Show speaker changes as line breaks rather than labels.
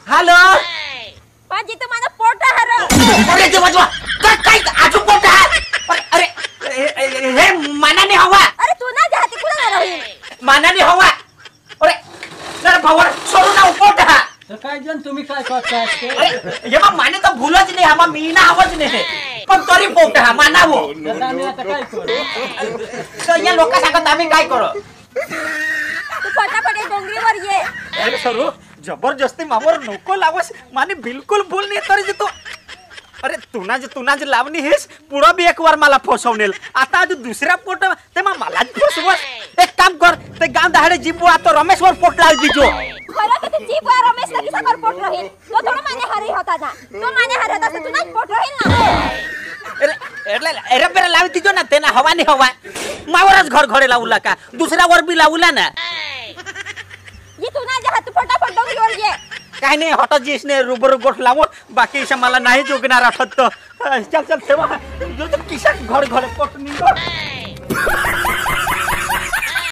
hello
माझी तुम्हाला पोटा हर
अरे देवा देवा काय अजून पोट अरे हे मानाने हवा
अरे तू ना जाती कुठे राहील
मानाने हवा अरे जरा भावर सोडू ना पोट
काय जण तुम्ही काय करताय
अरे हे माने तर भूलच नाही हा मी ना आवाज नाही पण तरी पोट मानावो
आता काय करू
तर या लोक सांगत आम्ही काय करू
तू फटाफट डोंगरीवर ये
अरे सरू जबरदस्ती मावर नको लावस माने बिलकुल बोल नाही तरी तू अरे तुनाज लावणी हेस पुरा बी एक वार मला फसवनेल आता आज दुसऱ्या पोट ते मलाच फसवस एक काम कर ते गाव दहाडे जीबू आता रमेश वर पोट लाव दीजो
खरं की जीप वर रमेश लगी सकर पोट राहील तो थोडा माने हरी होता ना तो माने हरत असता तू नाही पोट राहील ना
अरे बेरा लावी दीजो ना ते ना हवा नाही हवा मावरच घर घरे लावला का दुसऱ्या वर बी लावला ना
ये तू ना जा तू फटाफट डोंगरीवर ये
काय नाही हटत जीस ने रुबर गोठ लावो बाकी इशा मला नाही जोगणार आठत चल चल ठेवा किशा घर घरे पोट निघो